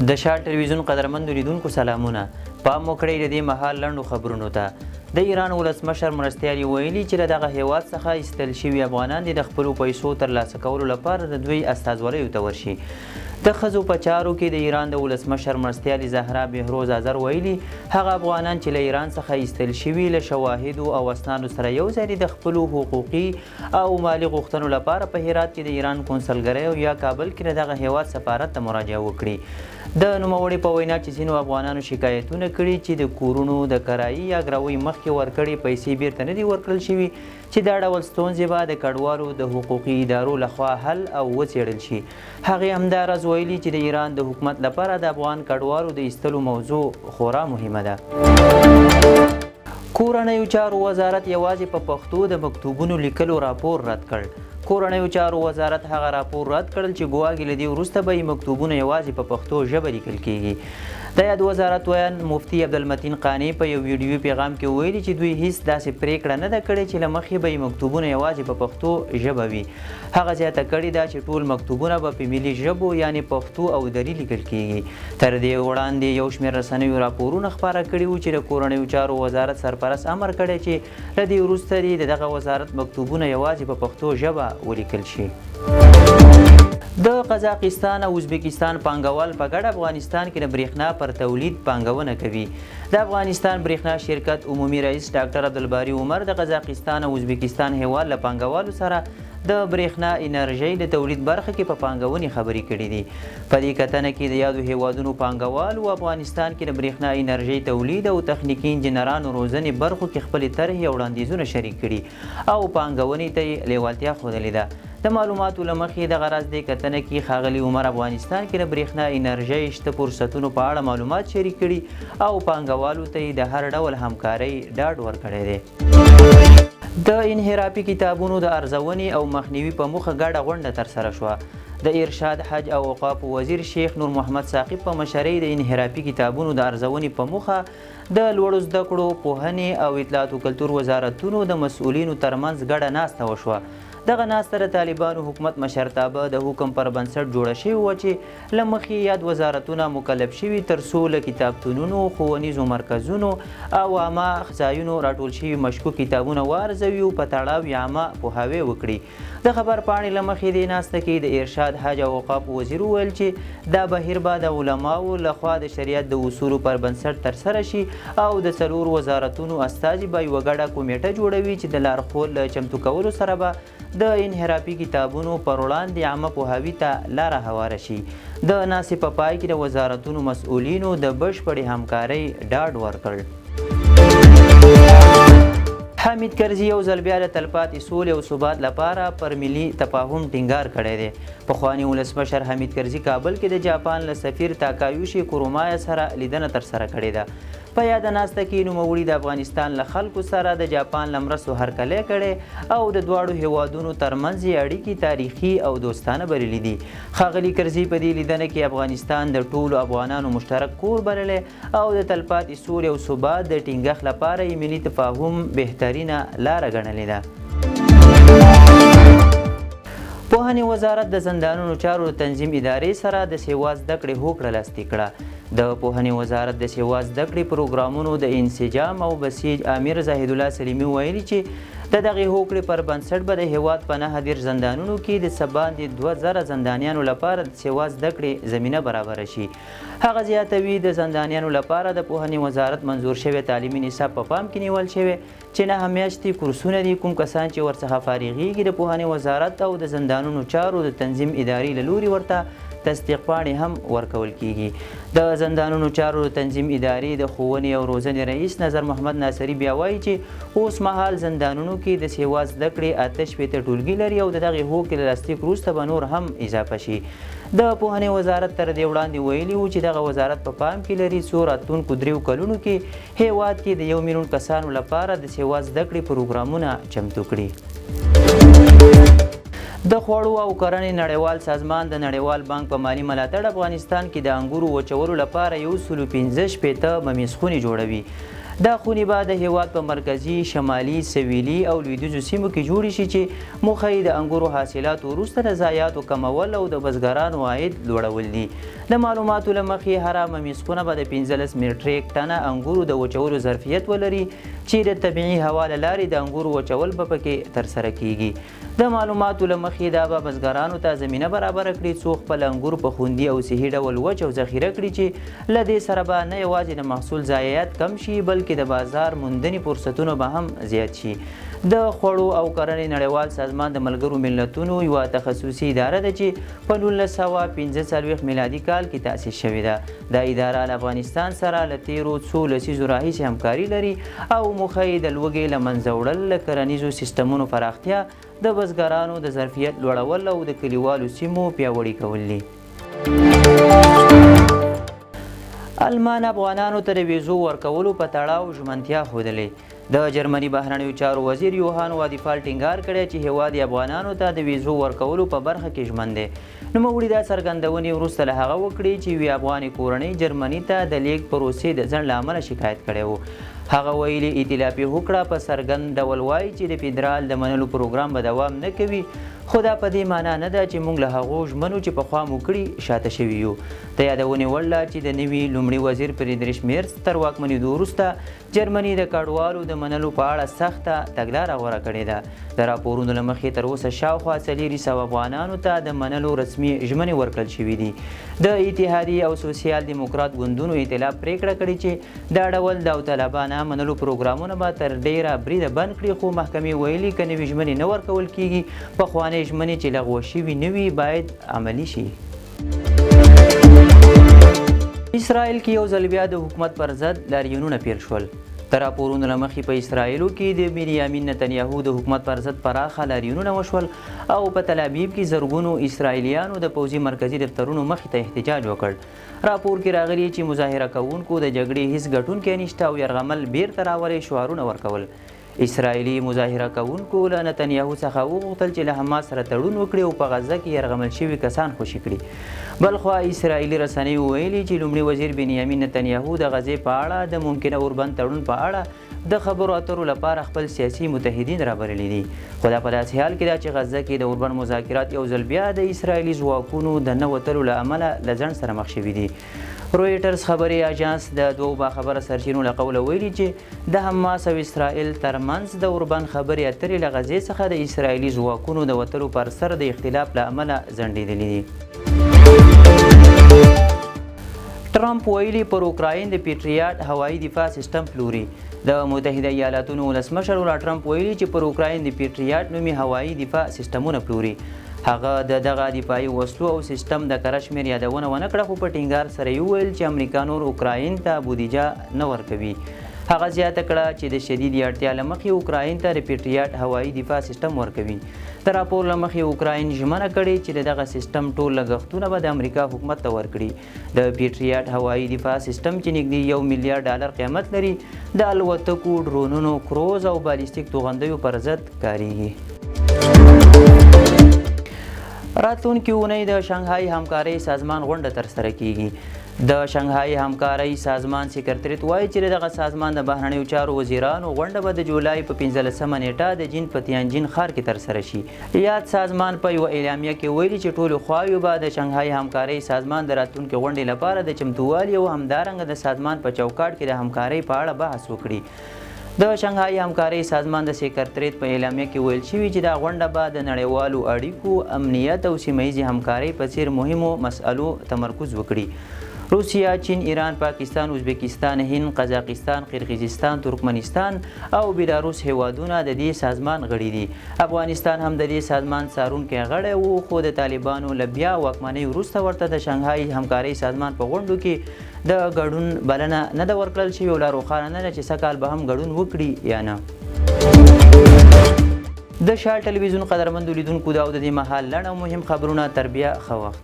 د شاه ټلویزیون قدرمنو لیدونکو سلامونه. پام وکړئ د دې مهال لنډو خبرونو ته. د ایران ولسمشر مرستیال ویلي چې له دغه هیواد څخه ایستل شوي افغانان د خپلو پیسو ترلاسه کولو لپاره د دوی استازولیو ته ورشي. د ښځو په چارو کې د ایران د ولسمشر مرستیال زهرا بهروز آذر ویلي هغه افغانان چې له ایران څخه ایستل شوي له شواهدو او اسنادو سره یو ځای د خپلو حقوقي او مالي غوښتنو لپاره په هرات کې د ایران کونسلګرۍ یا کابل کې د دغه هیواد سفارت ته مراجعه وکړي. د نوموړي په وینا چې ځینو افغانانو شکایتونه کړي چې د کورونو د کرایي یا ګروۍ مخکې ورکړې پیسې بیرته نه دي ورکړل شوي، چې دا ډول ستونزې به د کډوالو د حقوقي ادارو لخوا حل او وڅېړل شي. هغې همداراز ویلي چې د ایران د حکومت لپاره د افغان کډوالو د ایستلو موضوع خورا مهمه ده. کورنیو چارو وزارت یوازې په پښتو د مکتوبونو لیکلو راپور رد کړ. کورنیو چارو وزارت هغه راپور رد کړل چې ګواکې له دې وروسته به یې مکتوبونه یوازې په پښتو ژبه لیکل کیږي. د یاد وزارت ویان مفتي عبدالمتین قانی په یو ویډیوي پیغام کې ویلي چې دوی هیڅ داسې پریکړه نه ده کړې چې له مخکې به یې مکتوبونه یوازې په پښتو ژبه وي. هغه زیاته کړې ده چې ټول مکتوبونه به په ملي ژبو یعنې پښتو او دري لیکل کیږي. تر دې وړاندې یو شمېر رسنیو راپورونه خپاره کړي وو چې د کورنیو چارو وزارت سرپرست امر کړی چې له دې وروسته د دغه وزارت مکتوبونه یوازې په پښتو ژبه ولیکل شي. د قزاقستان او ازبکستان پانګوال په ګډه افغانستان کې د برېښنا پر تولید پانګونه کوي. د افغانستان برېښنا شرکت عمومي رئیس ډاکټر عبدالباري عمر د قزاقستان او ازبکستان هیواد له پانګوالو سره د برېښنا انرژۍ د تولید برخه کې په پانګونې خبرې کړي دي. په دې کتنه کې د یادو هیوادونو پانګوالو افغانستان کې د برېښنا انرژۍ تولید او تخنیکي انجینرانو روزنې برخو کې خپلې طرحې او وړاندیزونه شریک کړي او پانګونې ته یې لیوالتیا ښودلې ده. د معلوماتو له مخې دغه راز دې کتنه کې ښاغلي عمر افغانستان کې د برېښنا انرژۍ شته فرصتونو په اړه معلومات شریک کړي او پانګوالو ته یې د هر ډول همکارۍ ډاډ ورکړی دی. د انحرافي کتابونو د ارزونې او مخنیوي په موخه ګډه غونډه ترسره شوه. د ارشاد حج او اوقافو وزیر شیخ نور محمد ثاقب په مشرۍ د انحرافي کتابونو د ارزونې په موخه د لوړو زده کړو، پوهنې او اطلاعات و کلتور وزارتونو د مسؤلینو ترمنځ ګډه ناسته وشوه. دغه ناسته د طالبانو حکومت مشرتابه د حکم پر بنسټ جوړه شوې وه چې له مخې یاد وزارتونه مکلف شوي تر څو له کتابتونونو، ښوونیزو مرکزونو او عامه ځایونو راټول شوي مشکوک کتابونه وارزوي او په تړاو یې عامه پوهاوی وکړي. د خبر پاڼې له مخې دې ناسته کې د ارشاد حج او اوقافو وزیر وویل چې دا بهیر به د علماو لخوا د شریعت د اصولو پر بنسټ ترسره شي او د څلورو وزارتونو استازي به یوه ګډه کمیټه جوړوي چې د لارښود له چمتو کولو سره به د انحرافي کتابونو پر وړاندې عامه پوهاوي ته لاره هواره شي. د ناستې په پای کې د وزارتونو مسؤلینو د بشپړې همکارۍ ډاډ ورکړ. حامد کرزي یو ځل بیا د تلپاتې سولې او ثبات لپاره پر ملي تفاهم ټینګار کړی دی. پخواني ولسمشر حامد کرزي کابل کې د جاپان له سفیر تاکایوشي کورومایا سره لیدنه ترسره کړې ده. په یاده ناسته کې نوموړي د افغانستان له خلکو سره د جاپان له مرستو هرکلی کړی او د دواړو هیوادونو ترمنځ یې اړیکې تاریخي او دوستانه بللي دي. ښاغلي کرزي په دې لیدنه کې افغانستان د ټولو افغانانو مشترک کور بللی او د تلپاتې سولې او ثبات د ټینګښت لپاره یې ملي تفاهم بهترینه لاره ګڼلې ده. پوهنې وزارت د زندانونو چارو تنظیم ادارې سره د سیوا زده کړې هوکړه لاسلیک کړه. د پوهنې وزارت د سیوا زده کړې پروګرامونو د انسجام او بسیج امیر زاهد الله سلیمي ویلي چې د دغې هوکړې پر بنسټ به د هیواد په 9 زندانونو کې د څه باندې 2000 زندانیانو لپاره د سیوا زده کړې زمینه برابره شي. هغه زیاتوي د زندانیانو لپاره د پوهنې وزارت منظور شوی تعلیمي نصاب په پام کې نیول شوی چې 9 میاشتې کورسونه دي. کوم کسان چې ورڅخه فارغیږي د پوهنې وزارت او د زندانونو چارو د تنظیم ادارې له لوري ورته تصدیق پاڼې هم ورکول کیږي. د زندانونو چارو تنظیم ادارې د ښوونې او روزنې رئیس نظر محمد ناصري بیا وایي چې اوس مهال زندانونو کې د سیوا زده کړې 88 ټولګي لري او د دغې هوکړې له لاسلیک وروسته به نور هم اضافه شي. د پوهنې وزارت تر دې وړاندې ویلي وو چې دغه وزارت په پام کې لري څو راتلونکو 3 کلونو کې هیواد کې د 1 میلیون کسانو لپاره د سیوا زده کړې پروګرامونه چمتو کړي. د خوړو او کرنې نړیوال سازمان د نړیوال بانک په مالي ملاتړ افغانستان کې د انګورو وچولو لپاره 115 ممیز خونې جوړوي. دا خونې به د هیواد په مرکزي، شمالي، سویلي او لویدیځو سیمو کې جوړې شي چې موخه یې د انګورو حاصلاتو وروسته د ضایعاتو کمول او د بزګرانو عاید لوړول دي. د معلوماتو له مخې هره ممیزخونه به د 15 میټریک ټنه انګورو د وچولو ظرفیت ولري چې د طبیعي هوا له لارې د انګورو وچول به پکې ترسره کیږي. د معلوماتو له مخې دا به بزګرانو ته زمینه برابره کړي څو خپل انګور په خوندي او صحي ډول وچ او ذخیره کړي چې له دې سره به نه یوازې د محصول ضایعات کم شي بلکې د بازار موندنې فرصتونه به هم زیات شي. د خوړو او کرنې نړیوال سازمان د ملګرو ملتونو یوه تخصصي اداره ده چې په 1945 میلادي کال کې تأسیس شوې ده. دا اداره له افغانستان سره له تیرو څو لسیزو راهیسې همکاري لري او موخه یې د لوږې له منځه وړل، له کرنیزو سیستمونو پراختیا، د بزګرانو د ظرفیت لوړول او د کلیوالو سیمو پیاوړي کول دي. آلمان افغانانو ته د ویزو ورکولو په تړاو ژمنتیا ښودلې. د جرمني بهرنیو چارو وزیر یوهان وادیفال ټینګار کړی چې هیواد یې افغانانو ته د ویزو ورکولو په برخه کې ژمن دی. نوموړي دا څرګندونې وروسته له هغه وکړې چې یوې افغاني کورنۍ جرمني ته د لیږد پروسې د ځنډ له امله شکایت کړی و. هغه ویلي ایتلافي هوکړه په څرګند ډول وایي چې د فدرال د منلو پروګرام به دوام نه کوي، خو دا په دې معنا نه ده چې موږ له هغو ژمنو چې پخوا مو کړي شاته شوي یو. د یادونې وړ ده چې د نوي لومړي وزیر فریدریش میرز تر واکمنېدو وروسته جرمني د کډوالو د منلو په اړه سخته تګلاره غوره کړې ده. د راپورونو له مخې تر اوسه شاوخوا 400 افغانانو ته د منلو رسمي ژمنې ورکړل شوي دي. د اتحادي او سوسیال دیموکرات ګوندونو ائتلاف پریکړه کړې چې دا ډول داوطلبانه منلو پروګرامونه به تر ډیره بریده بند کړي، خو محکمې ویلي که نوي ژمنې نه ورکول کیږي پخوانۍ ژمنې چې لغوه شوي نه وي باید عملي شي. اسرائیل کې یو ځل بیا د حکومت پر ضد لاریونونه پیل شول. د راپورونو له مخې په اسرائیلو کې د بنیامین نتنیاهو د حکومت پر ضد پراخه لاریونونه وشول او په تل ابیب کې زرګونو اسرائیلیانو د پوځي مرکزي دفترونو مخې ته احتجاج وکړ. راپور کې راغلي چې مظاهره کوونکو د جګړې هیڅ ګټونکی نشته او یرغمل بیرته راولي شعارونه ورکول. اسرائیلي مظاهره کوونکو له نتنیاهو څخه وغوښتل چې له حماس سره تړون وکړي او په غزه کې یرغمل شوي کسان خوشي کړي. بلخوا اسرائیلي رسنیو ویلي چې لومړي وزیر بنیامین نتنیاهو د غزې په اړه د ممکنه اوربند تړون په اړه د خبرو اترو لپاره خپل سیاسي متحدین رابللي دي. خو دا په داسې حال کې ده چې غزه کې د اوربند مذاکرات یو ځل بیا د اسرائیلي ځواکونو د نه وتلو له امله له ځنډ سره مخ شوي دي. رویټرز خبري اژانس د دوو باخبره سرچینو له قوله ویلي چې د حماس او اسرائیل ترمنځ د اوربند خبرې اترې له غزې څخه د اسرائیلي ځواکونو د وتلو پر سر د اختلاف له امله ځنډېدلي دي. ټرمپ ویلي پر اوکراین د پیټریاټ هوایي دفاع سیستم پلوري. د متحده ایالاتونو ولسمشر ډونالډ ټرمپ ویلي چې پر اوکراین د پیټریاټ نومي هوایي دفاع سیستمونه پلوري. هغه د دغه دفاعي وسلو او سیستم د کره شمېر یادونه ونه کړه، خو په ټینګار سره یې وویل چې امریکا نور اوکراین ته بودیجه نه ورکوي. هغه زیاته کړه چې د شدیدې اړتیا له مخې اوکراین ته د پیټریاټ هوایي دفاع سیستم ورکوي. د راپور له مخې اوکراین ژمنه کړې چې د دغه سیستم ټول لګښتونه به د امریکا حکومت ته ورکړي. د پیټریاټ هوایي دفاع سیستم چې نږدې $1 میلیارډ قیمت لري د الوتکو، ډرونونو، کروز او بالستیک توغندیو پر ضد کاریږي. راتلونکې اونۍ د شانګهای همکارۍ سازمان غونډه ترسره کیږي. د شانګهای همکارۍ سازمان سکرتریت وایي چې دغه سازمان د بهرنیو چارو وزیرانو غونډه به د جولای په 15مه نیټه د جین په تیانجین ښار کې ترسره شي. یاد سازمان په یوه اعلامیه کې ویلي چې ټولو خواوې به د شانګهای همکارۍ سازمان د راتلونکې غونډې لپاره د چمتووالي او همدارنګه د سازمان په چوکاټ کې د همکارۍ په اړه بحث وکړي. د شانګهای همکارۍ سازمان د سکرتریت په اعلامیه کې ویل شوي چې دا غونډه به د نړیوالو اړیکو، امنیت او سیمه ییزې همکارۍ په څیر مهمو مسألو تمرکز وکړي. روسیه، چین، ایران، پاکستان، ازبکستان، هند، قزاقستان، قرغیزستان، ترکمنستان او بیلاروس هیوادونه د دې سازمان غړي دي. افغانستان هم د دې سازمان څارونکی غړی و، خو د طالبانو له بیا واکمنۍ وروسته ورته د شانګهای همکارۍ سازمان په غونډو کې د ګډون بلنه نه ده ورکړل شوې او لا روښانه نه ده چې سږ کال به هم ګډون وکړي یا نه. د شال ټلویزیون قدرمندو لیدونکو دا او د دې مهال لنډ او مهم خبرونه تر بیا ښه وخت.